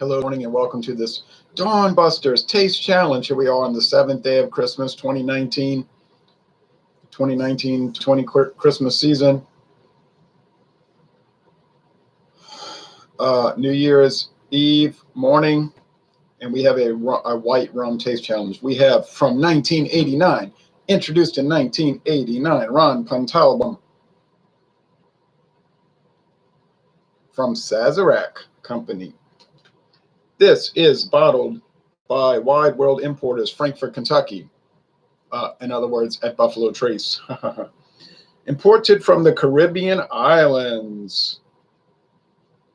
Hello, morning, and welcome to this Dawn Busters Taste Challenge. Here we are on the 7th day of Christmas, 2019 Christmas season. New Year's Eve morning, and we have a white rum taste challenge. We have from 1989, introduced in 1989, Ron Pontalba from Sazerac Company. This is bottled by Wide World Importers, Frankfort, Kentucky. In other words, at Buffalo Trace. Imported from the Caribbean islands.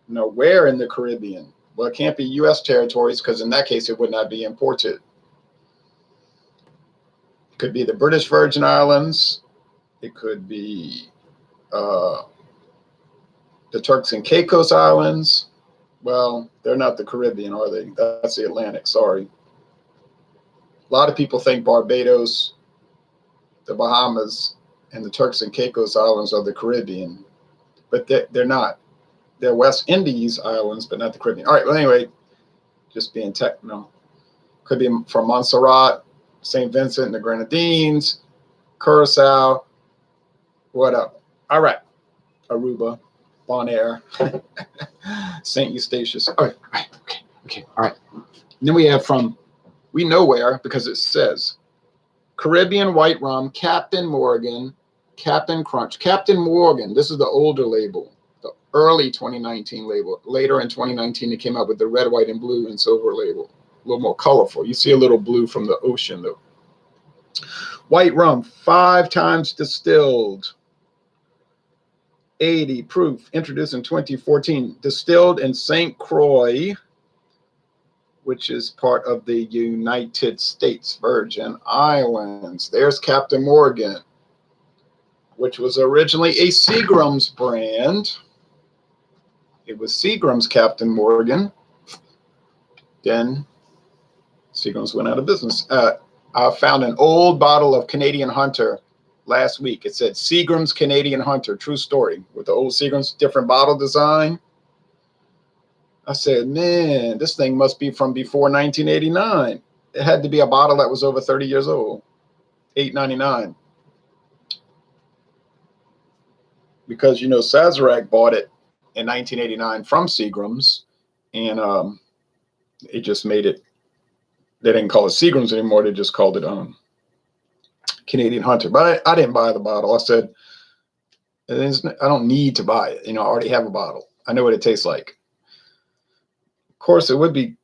Now, where in the Caribbean? Well, it can't be U.S. territories, because in that case, it would not be imported. It could be the British Virgin Islands. It could be the Turks and Caicos Islands. Well, they're not the Caribbean, are they? That's the Atlantic, sorry. A lot of people think Barbados, the Bahamas, and the Turks and Caicos Islands are the Caribbean, but they're not. They're West Indies Islands, but not the Caribbean. All right, well, anyway, just being technical. Could be from Montserrat, St. Vincent and the Grenadines, Curacao, what up? All right, Aruba, Bonaire, St. Eustatius. All right, okay, all right. And then we have from, we know where, because it says Caribbean white rum, Captain Morgan, Captain Crunch. Captain Morgan, this is the older label, the early 2019 label. Later in 2019, they came out with the red, white, and blue and silver label, a little more colorful. You see a little blue from the ocean, though. White rum, 5 times distilled, 80 proof, introduced in 2014, distilled in St. Croix, which is part of the United States Virgin Islands. There's Captain Morgan, which was originally a Seagram's brand. It was Seagram's Captain Morgan. Then Seagram's went out of business. I found an old bottle of Canadian Hunter last week. It said Seagram's Canadian Hunter, true story, with the old Seagram's, different bottle design. I said, man, this thing must be from before 1989. It had to be a bottle that was over 30 years old. $8.99. Because, you know, Sazerac bought it in 1989 from Seagram's, and it just made it, they didn't call it Seagram's anymore. They just called it Canadian Hunter. But I didn't buy the bottle. I said, I don't need to buy it. You know, I already have a bottle. I know what it tastes like. Of course, it would be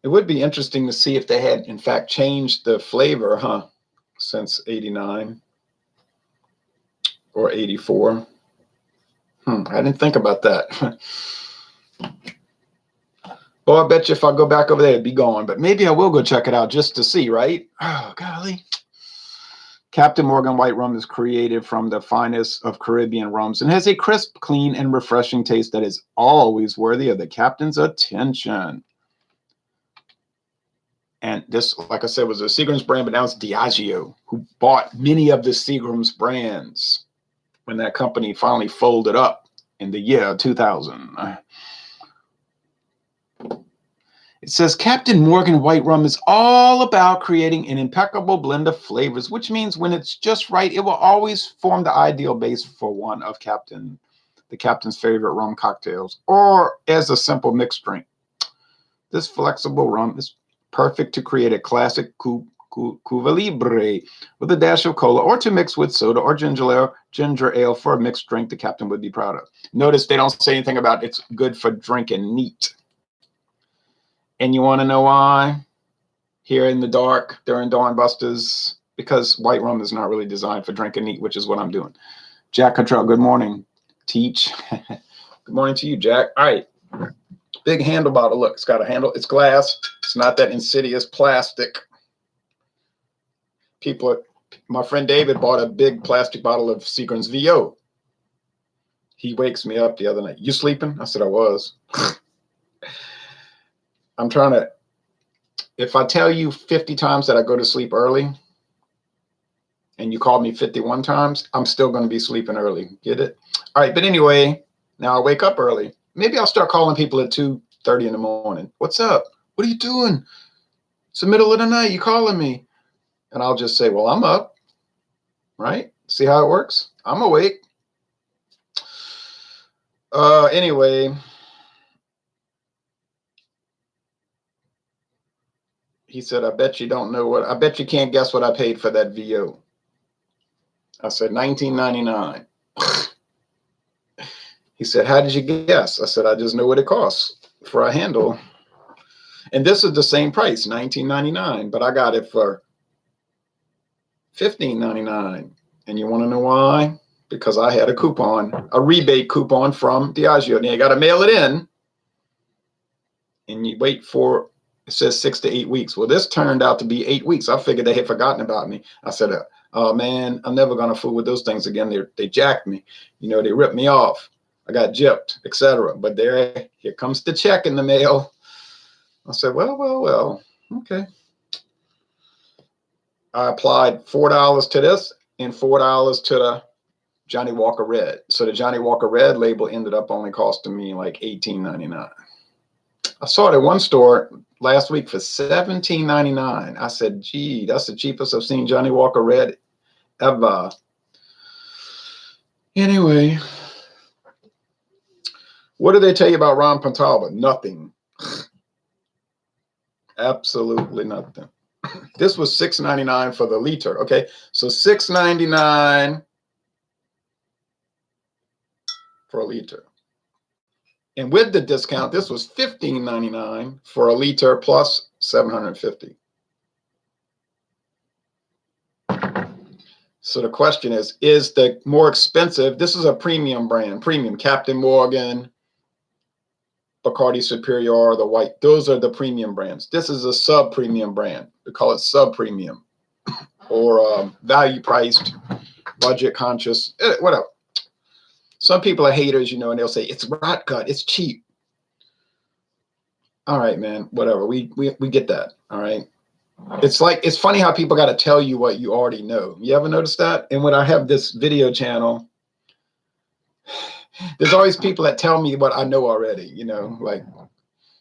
interesting to see if they had, in fact, changed the flavor, since 89 or 84. I didn't think about that. Well, I bet you if I go back over there, it'd be gone. But maybe I will go check it out just to see, right? Oh, golly. Captain Morgan white rum is created from the finest of Caribbean rums and has a crisp, clean, and refreshing taste that is always worthy of the captain's attention. And this, like I said, was a Seagram's brand, but now it's Diageo, who bought many of the Seagram's brands when that company finally folded up in the year 2000. It says Captain Morgan white rum is all about creating an impeccable blend of flavors, which means when it's just right, it will always form the ideal base for one of the captain's favorite rum cocktails, or as a simple mixed drink. This flexible rum is perfect to create a classic Cuba Libre with a dash of cola, or to mix with soda or ginger ale for a mixed drink the captain would be proud of. Notice they don't say anything about it's good for drinking neat. And you want to know why? Here in the dark during Dawn Busters, because white rum is not really designed for drinking neat, which is what I'm doing. Jack Cottrell, good morning. Teach. Good morning to you, Jack. All right. Big handle bottle. Look, it's got a handle. It's glass. It's not that insidious plastic. My friend David bought a big plastic bottle of Seagram's VO. He wakes me up the other night. You sleeping? I said I was. I'm trying to, if I tell you 50 times that I go to sleep early and you call me 51 times, I'm still going to be sleeping early. Get it? All right. But anyway, now I wake up early. Maybe I'll start calling people at 2:30 6:30 in the morning. What's up? What are you doing? It's the middle of the night. You calling me? And I'll just say, well, I'm up, right? See how it works? I'm awake. Anyway, he said, I bet you can't guess what I paid for that VO. I said, $19.99. He said, how did you guess? I said, I just know what it costs for a handle. And this is the same price, $19.99, but I got it for $15.99. And you want to know why? Because I had a rebate coupon from Diageo. And you got to mail it in. And you wait for, it says 6 to 8 weeks. Well, this turned out to be 8 weeks. I figured they had forgotten about me. I said, oh man, I'm never going to fool with those things again. They jacked me. You know, they ripped me off. I got gypped, etc. But here comes the check in the mail. I said, well, okay. I applied $4 to this and $4 to the Johnny Walker Red. So the Johnny Walker Red label ended up only costing me like $18.99. I saw it at one store last week for $17.99. I said, gee, that's the cheapest I've seen Johnny Walker Red ever. Anyway, what did they tell you about Ron Pontalba? Nothing. Absolutely nothing. This was $6.99 for the liter. Okay, so $6.99 for a liter. And with the discount, this was $15.99 for a liter plus $750. So the question is the more expensive, this is a premium brand, Captain Morgan, Bacardi Superior, the white, those are the premium brands. This is a sub-premium brand. We call it sub-premium or value priced, budget conscious, whatever. Some people are haters, you know, and they'll say, it's rot gut, it's cheap. All right, man, whatever. We get that, all right? It's funny how people got to tell you what you already know. You ever notice that? And when I have this video channel, there's always people that tell me what I know already, you know, like,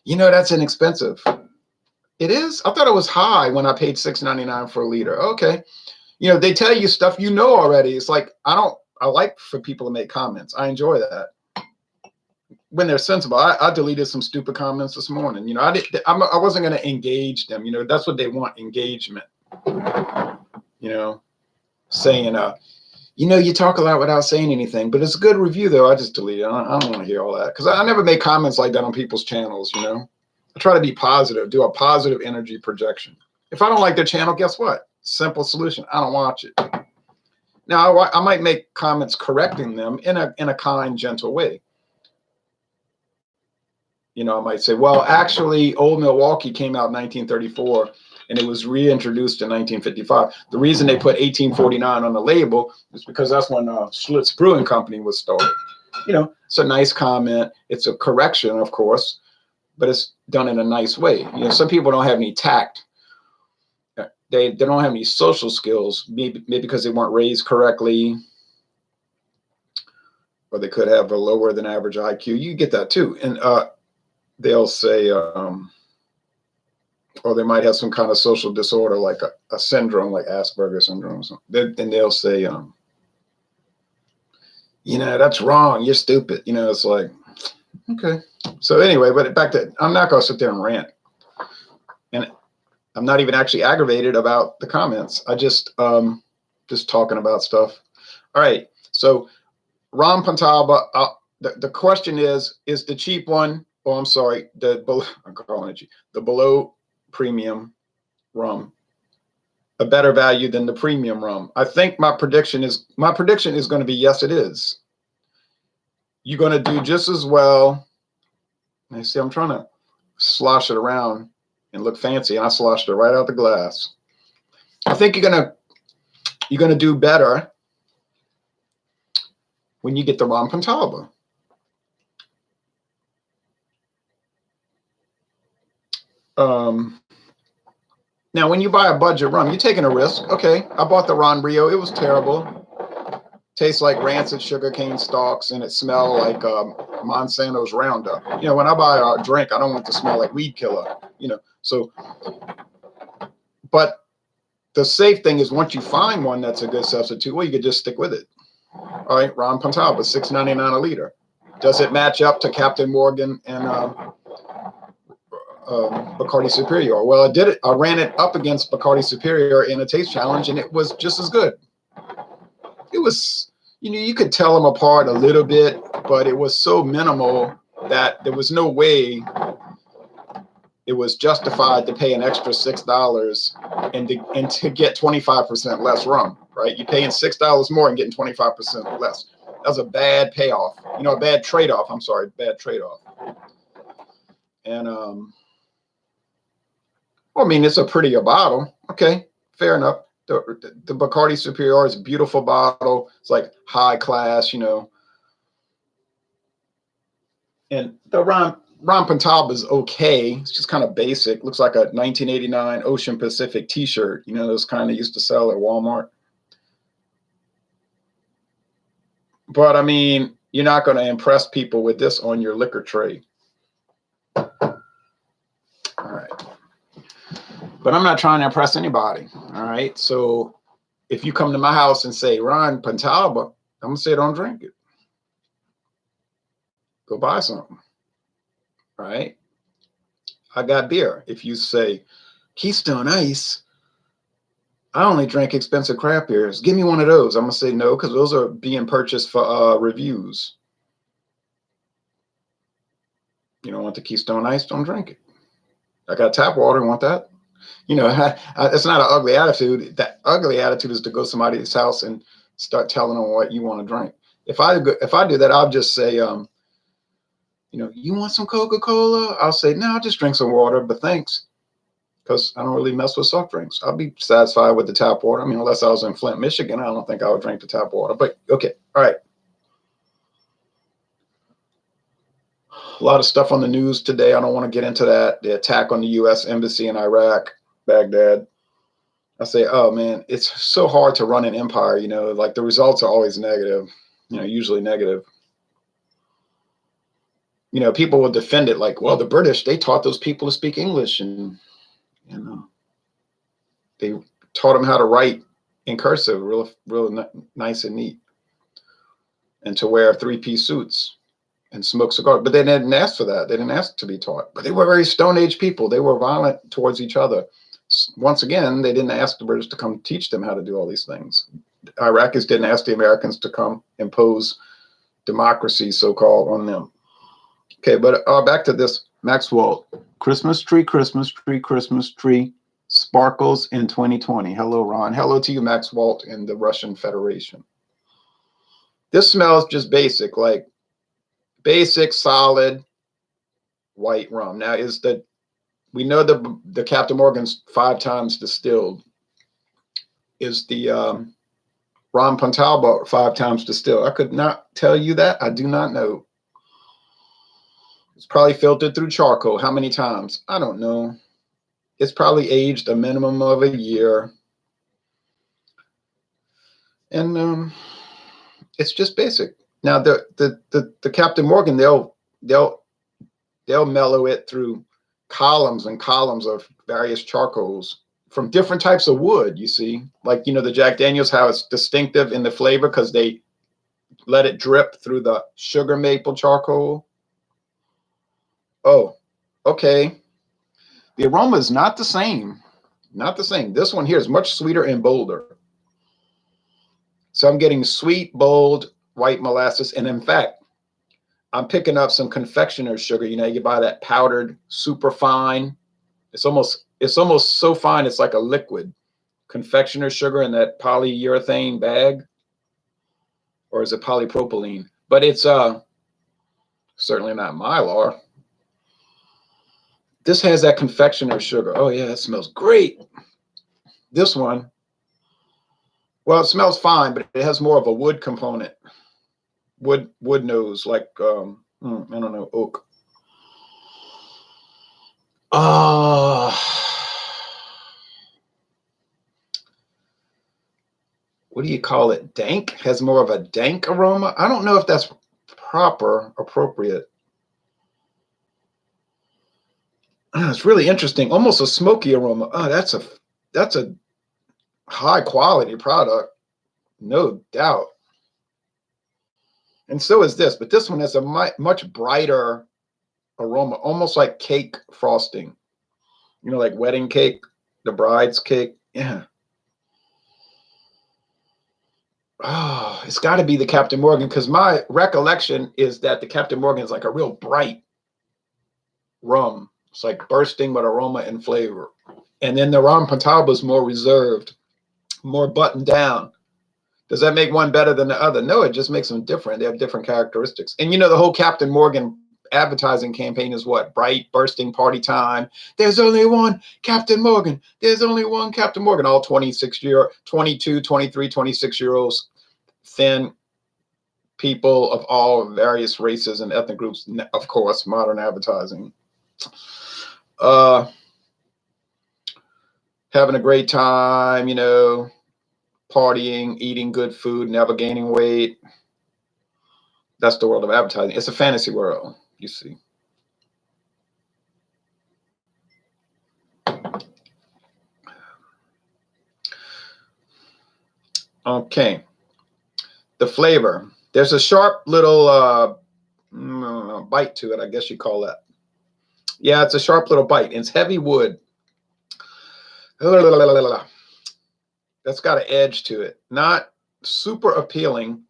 you know, that's inexpensive. It is? I thought it was high when I paid $6.99 for a liter. Okay. You know, they tell you stuff you know already. It's like, I like for people to make comments. I enjoy that. When they're sensible. I deleted some stupid comments this morning. You know, I wasn't going to engage them. You know, that's what they want, engagement. You know, saying, you know, you talk a lot without saying anything, but it's a good review, though. I just delete it. I don't want to hear all that because I never make comments like that on people's channels, you know. I try to be positive, do a positive energy projection. If I don't like their channel, guess what? Simple solution. I don't watch it. Now, I might make comments correcting them in a kind, gentle way. You know, I might say, well, actually, Old Milwaukee came out in 1934. And it was reintroduced in 1955. The reason they put 1849 on the label is because that's when Schlitz Brewing Company was started. You know, it's a nice comment. It's a correction, of course, but it's done in a nice way. You know, some people don't have any tact. They don't have any social skills, maybe because they weren't raised correctly, or they could have a lower than average IQ. You get that too. And they'll say, or they might have some kind of social disorder, like a syndrome, like Asperger's syndrome or something. And they'll say, you know, that's wrong. You're stupid. You know, it's like, okay. So anyway, but back to, I'm not going to sit there and rant. And I'm not even actually aggravated about the comments. I just talking about stuff. All right. So Ron Pontalba, the question is the cheap one, oh, I'm sorry, I'm calling it cheap, the below premium rum a better value than the premium rum? I think my prediction is going to be yes, it is. You're going to do just as well. I see I'm trying to slosh it around and look fancy, and I sloshed it right out the glass. I think you're going to do better when you get the Ron Pontalba. Now, when you buy a budget rum, you're taking a risk. Okay, I bought the Ron Rio. It was terrible. tastes like rancid sugarcane stalks, and it smells like Monsanto's Roundup. You know, when I buy a drink, I don't want it to smell like weed killer. You know, so but the safe thing is once you find one that's a good substitute, well, you could just stick with it. All right, Ron Pontalba, $6.99 a liter. Does it match up to Captain Morgan and Bacardi Superior? Well, I did it. I ran it up against Bacardi Superior in a taste challenge, and it was just as good. It was, you know, you could tell them apart a little bit, but it was so minimal that there was no way it was justified to pay an extra $6 and to get 25% less rum, right? You're paying $6 more and getting 25% less. That was a bad payoff, you know, a bad trade-off. I'm sorry, bad trade-off. And well, I mean, it's a prettier bottle. Okay, fair enough. The Bacardi Superior is a beautiful bottle. It's like high class, you know. And the Ron Pontalba is okay. It's just kind of basic. Looks like a 1989 Ocean Pacific T-shirt. You know, those kind of used to sell at Walmart. But I mean, you're not going to impress people with this on your liquor tray. All right. But I'm not trying to impress anybody. All right. So if you come to my house and say, Ron Pontalba, I'm going to say, don't drink it. Go buy something. Right. I got beer. If you say Keystone Ice, I only drink expensive craft beers. Give me one of those. I'm going to say no, because those are being purchased for reviews. You don't want the Keystone Ice, don't drink it. I got tap water, want that? You know, it's not an ugly attitude. That ugly attitude is to go to somebody's house and start telling them what you want to drink. If I do that, I'll just say, you know, you want some Coca-Cola? I'll say, no, I'll just drink some water, but thanks. Because I don't really mess with soft drinks. I'll be satisfied with the tap water. I mean, unless I was in Flint, Michigan, I don't think I would drink the tap water. But okay, all right. A lot of stuff on the news today. I don't want to get into that. The attack on the U.S. Embassy in Iraq, Baghdad. I say, oh man, it's so hard to run an empire. You know, like the results are always negative. You know, usually negative. You know, people will defend it like, well, the British, they taught those people to speak English, and you know, they taught them how to write in cursive, real nice and neat, and to wear three-piece suits and smoke cigars. But they didn't ask for that. They didn't ask to be taught. But they were very Stone Age people. They were violent towards each other. Once again, they didn't ask the British to come teach them how to do all these things. Iraqis didn't ask the Americans to come impose democracy, so-called, on them. Okay, but back to this Maxwell. Christmas tree, Christmas tree, Christmas tree. Sparkles in 2020. Hello, Ron. Hello to you, Max Walt, in the Russian Federation. This smells just basic, like basic, solid white rum. Now, we know the Captain Morgan's 5 times distilled. Is the Ron Pontalba 5 times distilled? I could not tell you that. I do not know. It's probably filtered through charcoal. How many times? I don't know. It's probably aged a minimum of a year. And it's just basic. Now the Captain Morgan, they'll mellow it through columns and columns of various charcoals from different types of wood, you see. Like, you know, the Jack Daniels, how it's distinctive in the flavor because they let it drip through the sugar maple charcoal. Oh, okay. The aroma is not the same. Not the same. This one here is much sweeter and bolder. So I'm getting sweet, bold, white molasses. And in fact, I'm picking up some confectioner's sugar. You know, you buy that powdered, super fine. It's almost so fine, it's like a liquid. Confectioner's sugar in that polyurethane bag. Or is it polypropylene? But it's certainly not Mylar. This has that confectioner's sugar. Oh yeah, it smells great. This one, well, it smells fine, but it has more of a wood component. Wood nose, like I don't know, oak. what do you call it? Dank, has more of a dank aroma. I don't know if that's appropriate. It's really interesting. Almost a smoky aroma. Oh, that's a high quality product, no doubt. And so is this, but this one has a much brighter aroma, almost like cake frosting. You know, like wedding cake, the bride's cake. Yeah. Oh, it's got to be the Captain Morgan, because my recollection is that the Captain Morgan is like a real bright rum. It's like bursting with aroma and flavor. And then the rum Pontalba is more reserved, more buttoned down. Does that make one better than the other? No, it just makes them different. They have different characteristics. And you know, the whole Captain Morgan advertising campaign is what? Bright, bursting, party time. There's only one Captain Morgan. There's only one Captain Morgan. All 22, 23, 26-year-olds, thin people of all various races and ethnic groups. Of course, modern advertising. Having a great time, you know, partying, eating good food, never gaining weight. That's the world of advertising. It's a fantasy world, you see. Okay. The flavor. There's a sharp little bite to it, I guess you call that. Yeah, it's a sharp little bite. It's heavy wood. That's got an edge to it. Not super appealing.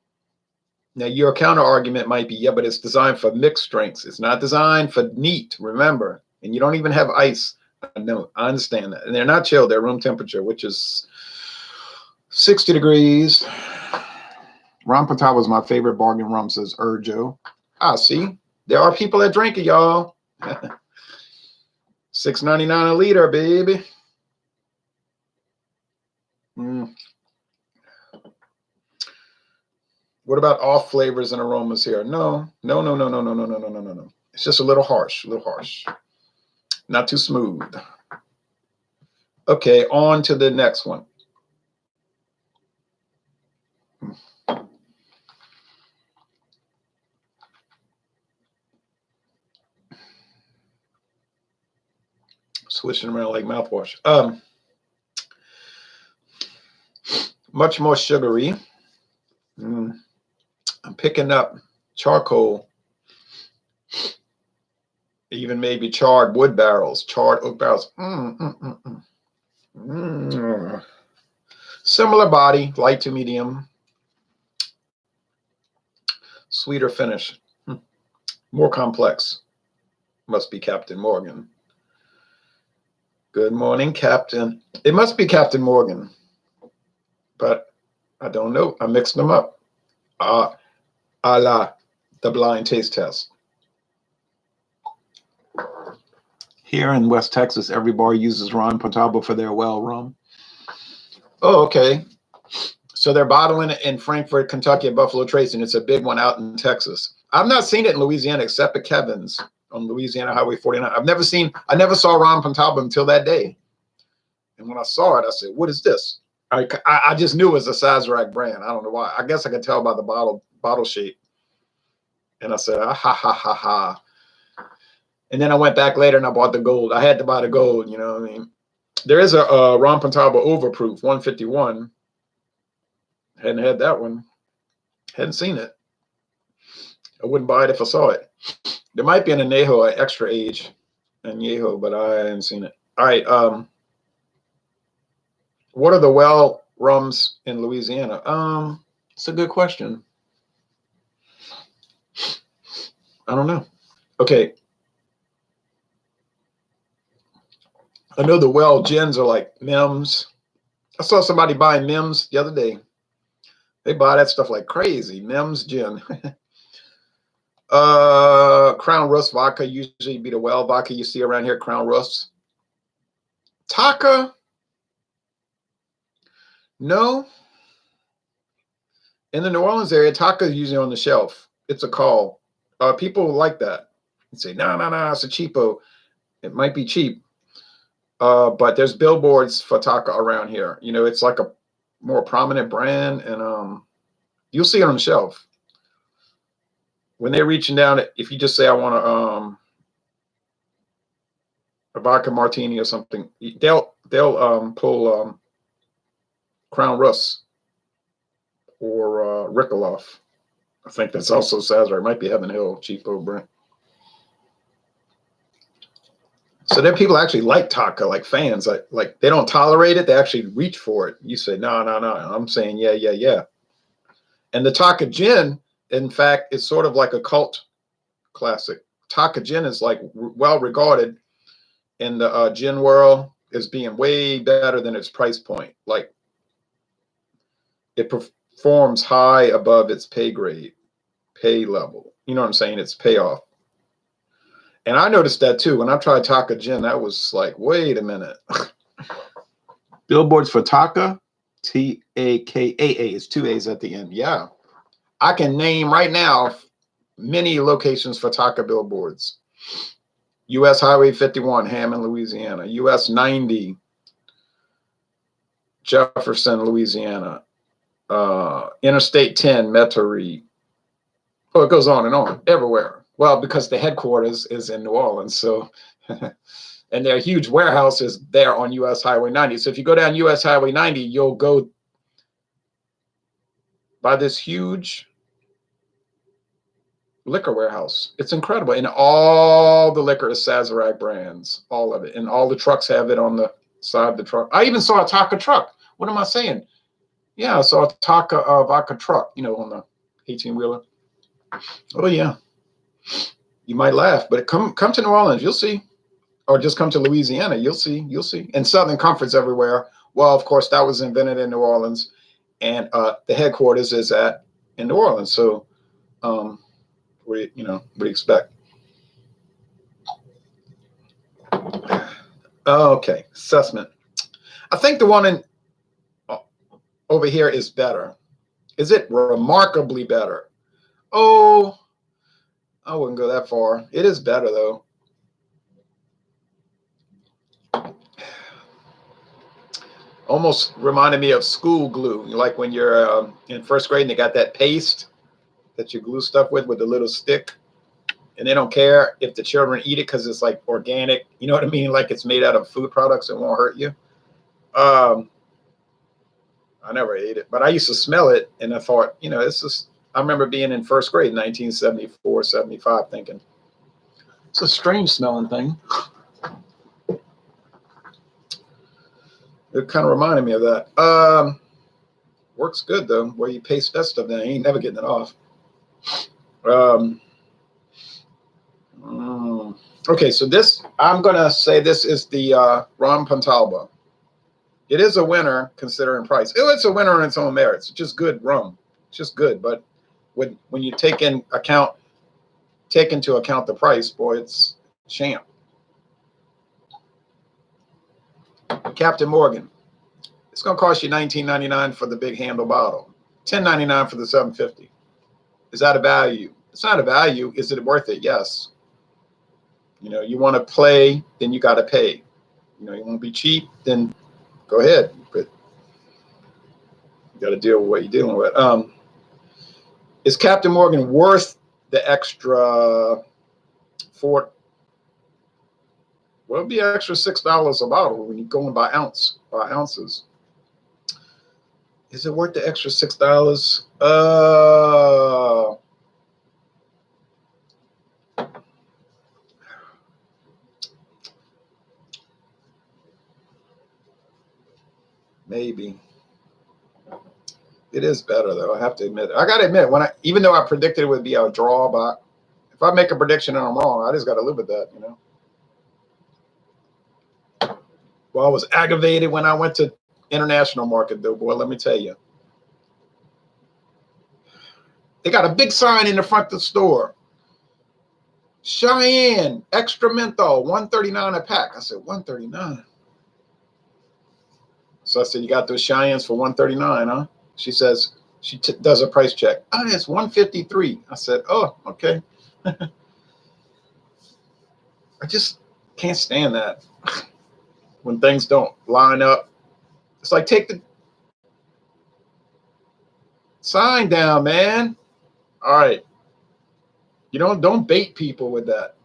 Now, your counter argument might be, yeah, but it's designed for mixed drinks. It's not designed for neat, remember. And you don't even have ice. No, I understand that. And they're not chilled. They're room temperature, which is 60 degrees. Rum Pontalba is my favorite bargain rum, says Urjo. Ah, see? There are people that drink it, y'all. $6.99 a liter, baby. What about off flavors and aromas here? No. It's just a little harsh, Not too smooth. Okay, on to the next one. Switching around like mouthwash. Much more sugary. I'm picking up charcoal, even maybe charred wood barrels, charred oak barrels. Similar body, light to medium. Sweeter finish. More complex. Must be Captain Morgan. Good morning, Captain. It must be Captain Morgan, but I don't know. I mixed them up. A la the blind taste test. Here in West Texas, every bar uses Ron Pontalba for their well rum. Oh, okay. So they're bottling it in Frankfort, Kentucky at Buffalo Trace, and it's a big one out in Texas. I've not seen it in Louisiana except at Kevin's on Louisiana Highway 49. I never saw Ron Pontalba until that day. And when I saw it, I said, what is this? I just knew it was a Sazerac brand. I don't know why. I guess I could tell by the bottle shape. And I said, ha, ha, ha, ha. And then I went back later and I bought the gold. I had to buy the gold, you know what I mean? There is a Ron Pontalba Overproof 151. Hadn't had that one. Hadn't seen it. I wouldn't buy it if I saw it. There might be an Añejo, an extra age Añejo, but I hadn't seen it. All right. What are the well rums in Louisiana? It's a good question. I don't know. Okay. I know the well gins are like Mims. I saw somebody buying Mims the other day. They buy that stuff like crazy. Mims gin. Crown Rust vodka usually be the well vodka you see around here. Crown Rust. Taka. No. In the New Orleans area, Taka is usually on the shelf. It's a call. People like that. And say, no, it's a cheapo. It might be cheap. But there's billboards for Taka around here. You know, it's like a more prominent brand, and you'll see it on the shelf. When they're reaching down, if you just say, I want a vodka martini or something, they'll pull Crown Rus or Ricoloff. I think that's also Sazerac. It might be Heaven Hill, cheapo brand. So then people actually like Taka, like fans. Like they don't tolerate it. They actually reach for it. You say, no, no, no. I'm saying, yeah, yeah, yeah. And the Taka Gin, in fact, is sort of like a cult classic. Taka Gin is like well regarded in the gin world as being way better than its price point. Like it performs high above its pay grade, pay level. You know what I'm saying? It's payoff. And I noticed that too. When I tried Taka Gin, that was like, wait a minute. Billboards for Taka, T-A-K-A-A. It's 2 A's at the end. Yeah. I can name right now many locations for Taka billboards. U.S. Highway 51, Hammond, Louisiana. U.S. 90, Jefferson, Louisiana. Interstate 10, Metairie. Oh, it goes on, everywhere. Well, because the headquarters is in New Orleans, so and there are huge warehouses there on U.S. Highway 90. So if you go down U.S. Highway 90, you'll go by this huge liquor warehouse. It's incredible. And all the liquor is Sazerac brands, all of it. And all the trucks have it on the side of the truck. I even saw a Taka truck. What am I saying? Yeah, I saw a Taka vodka truck, on the 18-wheeler. Oh, yeah. You might laugh, but come to New Orleans, you'll see. Or just come to Louisiana, you'll see. And Southern Comfort's everywhere. Well, of course, that was invented in New Orleans. And the headquarters is in New Orleans. So, what do you expect? Okay, assessment. I think the one over here is better. Is it remarkably better? Oh, I wouldn't go that far. It is better, though. Almost reminded me of school glue. Like when you're in first grade and they got that paste that you glue stuff with the little stick. And they don't care if the children eat it because it's like organic. You know what I mean? Like it's made out of food products. It won't hurt you. I never ate it, but I used to smell it. And I thought, it's just, I remember being in first grade, 1974, 75, thinking, it's a strange smelling thing. It kind of reminded me of that. Works good, though, where you paste that stuff down. You ain't never getting it off. Okay, so this, I'm going to say this is the Ron Pontalba. It is a winner considering price. It's a winner in its own merits. It's just good rum. It's just good. But when you take into account the price, boy, it's champ. Captain Morgan. It's going to cost you $19.99 for the big handle bottle. $10.99 for the 750. Is that a value? It's not a value. Is it worth it? Yes. You want to play, then you got to pay. You want to be cheap, then go ahead. But you got to deal with what you're dealing with. Is Captain Morgan worth the extra well, it'd be extra $6 a bottle when you're going by ounces. Is it worth the extra $6? Maybe. It is better, though. I have to admit. I got to admit, even though I predicted it would be a draw, but if I make a prediction and I'm wrong, I just got to live with that, Well, I was aggravated when I went to international market, though, boy, let me tell you. They got a big sign in the front of the store. Cheyenne, extra menthol, $139 a pack. I said, $139. So I said, you got those Cheyennes for $139, huh? She says, she does a price check. Oh, it's $153. I said, oh, okay. I just can't stand that. When things don't line up. It's like take the Sign down, man. All right. You don't bait people with that.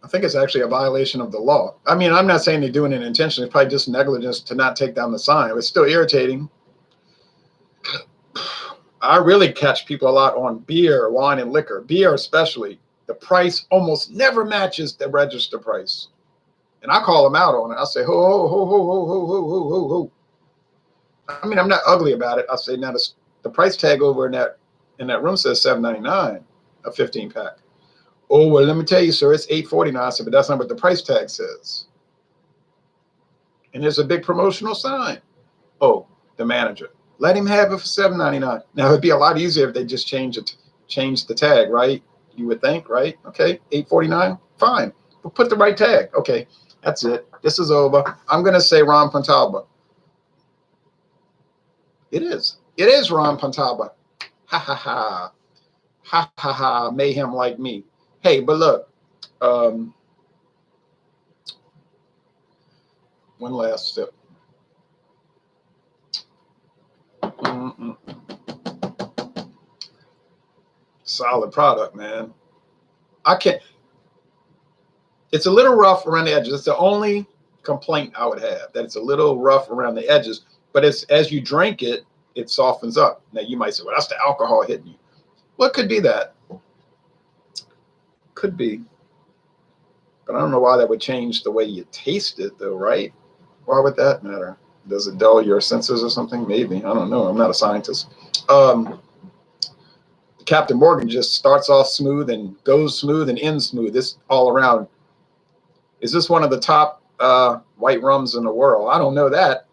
I think it's actually a violation of the law. I mean, I'm not saying they're doing it intentionally. It's probably just negligence to not take down the sign. It's still irritating. I really catch people a lot on beer, wine, and liquor. Beer especially. The price almost never matches the register price. And I call them out on it. I say, ho, ho, ho, ho, ho, ho, ho, ho, ho, ho. I mean, I'm not ugly about it. I say, now the price tag over in that room says $7.99, a 15 pack. Oh, well, let me tell you, sir, it's $8.49. I said, but that's not what the price tag says. And there's a big promotional sign. Oh, the manager. Let him have it for $7.99. Now, it'd be a lot easier if they just change the tag, right? You would think, right? Okay, $8.49, fine. But put the right tag. Okay, that's it. This is over. I'm going to say Ron Pontalba. It is. It is Ron Pontalba. Ha, ha, ha. Ha, ha, ha. Mayhem like me. Hey, but look. One last sip. Solid product, man. I can't. It's a little rough around the edges. It's the only complaint I would have, that it's a little rough around the edges. But as you drink it, it softens up. Now you might say, well, that's the alcohol hitting you. Well, it could be that. Could be. But I don't know why that would change the way you taste it, though, right? Why would that matter? Does it dull your senses or something? Maybe. I don't know. I'm not a scientist. Captain Morgan just starts off smooth and goes smooth and ends smooth. This all around. Is this one of the top white rums in the world? I don't know that.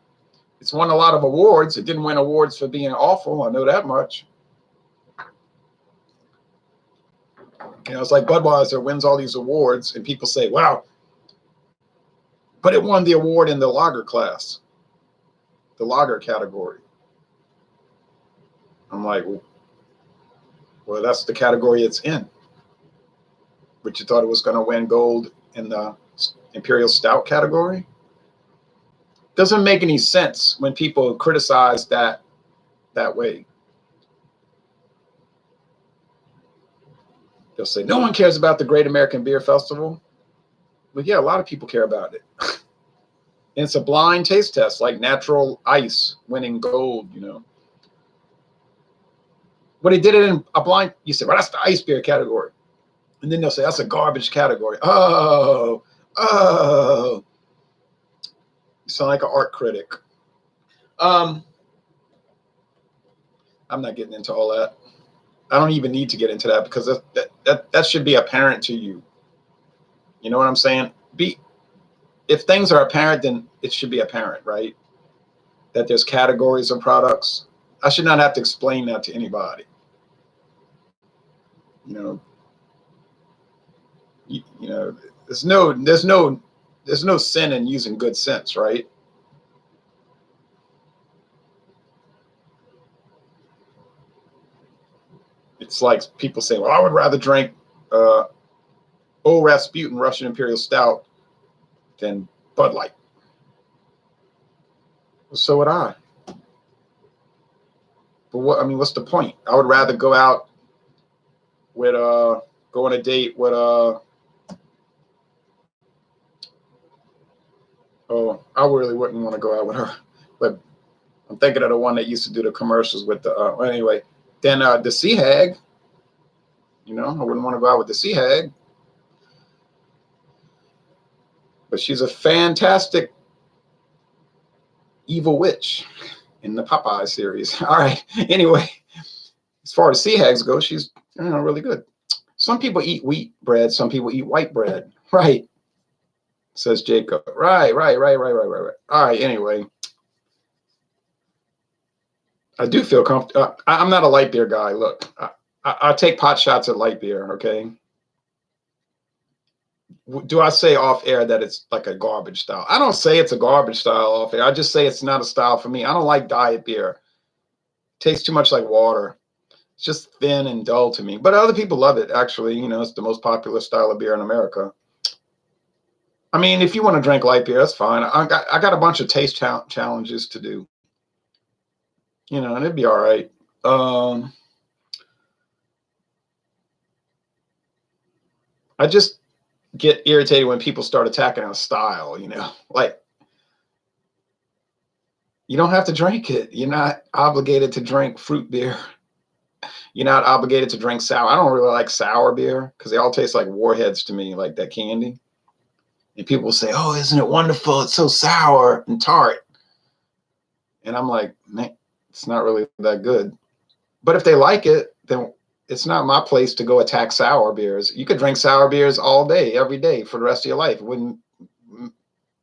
It's won a lot of awards. It didn't win awards for being awful. I know that much. You know, it's like Budweiser wins all these awards, and people say, wow, but it won the award in the lager class, the lager category. I'm like, well, that's the category it's in. But you thought it was going to win gold in the Imperial Stout category? Doesn't make any sense when people criticize that way. They'll say, no one cares about the Great American Beer Festival. Well, yeah, a lot of people care about it. And it's a blind taste test, like natural ice winning gold, you know. When they did it in a blind, you say, well, that's the ice beer category. And then they'll say, that's a garbage category. Oh. You sound like an art critic. I'm not getting into all that. I don't even need to get into that because that should be apparent to you. You know what I'm saying? If things are apparent, then it should be apparent, right? That there's categories of products. I should not have to explain that to anybody. You know, there's no sin in using good sense, right? It's like people say, well, I would rather drink Old Rasputin Russian Imperial Stout than Bud Light. So would I. But what's the point? I would rather go out with go on a date with I really wouldn't want to go out with her, but I'm thinking of the one that used to do the commercials with anyway. Then the Sea Hag, you know, I wouldn't want to go out with the Sea Hag, but she's a fantastic evil witch in the Popeye series. All right. Anyway, as far as Sea Hags go, she's really good. Some people eat wheat bread. Some people eat white bread. Right. Says Jacob. Right. All right. Anyway, I do feel comfortable. I'm not a light beer guy. Look, I take pot shots at light beer. Okay. Do I say off air that it's like a garbage style? I don't say it's a garbage style off air. I just say it's not a style for me. I don't like diet beer. It tastes too much like water. It's just thin and dull to me. But other people love it, actually. You know, it's the most popular style of beer in America. I mean, if you want to drink light beer, that's fine. I got a bunch of taste challenges to do. you know, and it'd be all right. I just get irritated when people start attacking our style, you know, like you don't have to drink it. You're not obligated to drink fruit beer. You're not obligated to drink sour. I don't really like sour beer because they all taste like warheads to me, like that candy. And people will say, "Oh, isn't it wonderful? It's so sour and tart." And I'm like, man, it's not really that good. But if they like it, then it's not my place to go attack sour beers. You could drink sour beers all day, every day for the rest of your life. It wouldn't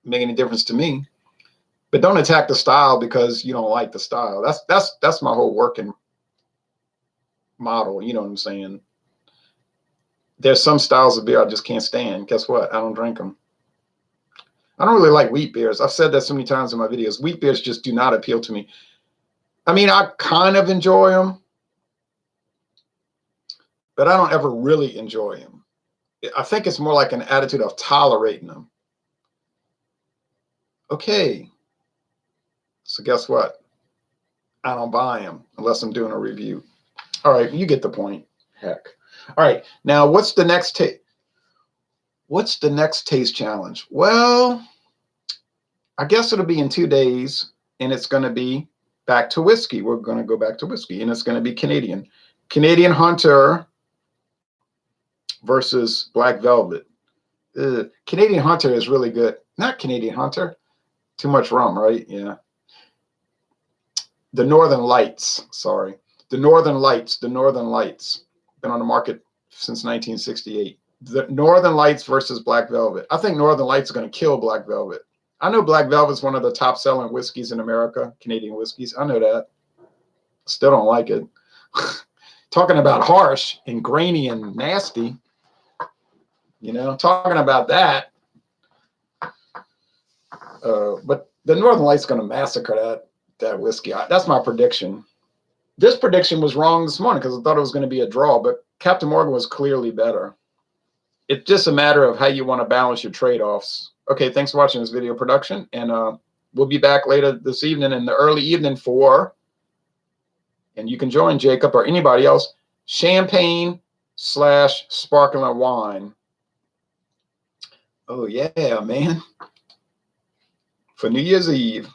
make any difference to me. But don't attack the style because you don't like the style. That's my whole working model. You know what I'm saying? There's some styles of beer I just can't stand. Guess what? I don't drink them. I don't really like wheat beers. I've said that so many times in my videos. Wheat beers just do not appeal to me. I mean, I kind of enjoy them, but I don't ever really enjoy them. I think it's more like an attitude of tolerating them. Okay, so guess what? I don't buy them unless I'm doing a review. All right, you get the point. Heck. All right, now what's the next taste challenge? Well, I guess it'll be in 2 days, and it's going to be back to whiskey. We're going to go back to whiskey, and it's going to be Canadian. Canadian Hunter versus Black Velvet. Canadian Hunter is really good. Not Canadian Hunter. Too much rum, right? Yeah. The Northern Lights. Sorry. The Northern Lights. The Northern Lights. Been on the market since 1968. The Northern Lights versus Black Velvet. I think Northern Lights is going to kill Black Velvet. I know Black Velvet is one of the top selling whiskeys in America, Canadian whiskeys. I know that. Still don't like it. Talking about harsh and grainy and nasty, you know, talking about that. But the Northern Lights is going to massacre that whiskey. That's my prediction. This prediction was wrong this morning because I thought it was going to be a draw, but Captain Morgan was clearly better. It's just a matter of how you want to balance your trade-offs. Okay, thanks for watching this video production, and we'll be back later this evening in the early evening for, and you can join Jacob or anybody else, champagne/sparkling wine. Oh yeah, man. For New Year's Eve.